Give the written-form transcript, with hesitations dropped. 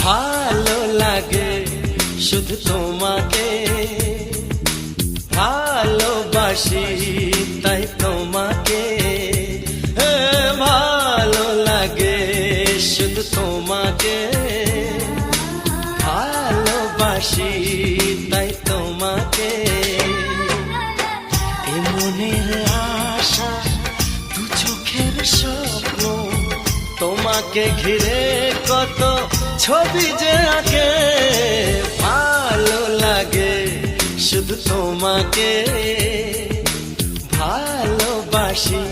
ভালো লাগে শুধু তোমাকে, ভালোবাসি তাই তোমাকে। ভালো লাগে শুধু তোমাকে, ভালোবাসি তাই তোমাকে। এ মনের আশা দু চোখের স্বপ্ন, তোমাকে ঘিরে কত ছবি যে আঁকে। ভালো লাগে শুধু তোমাকে, ভালোবাসি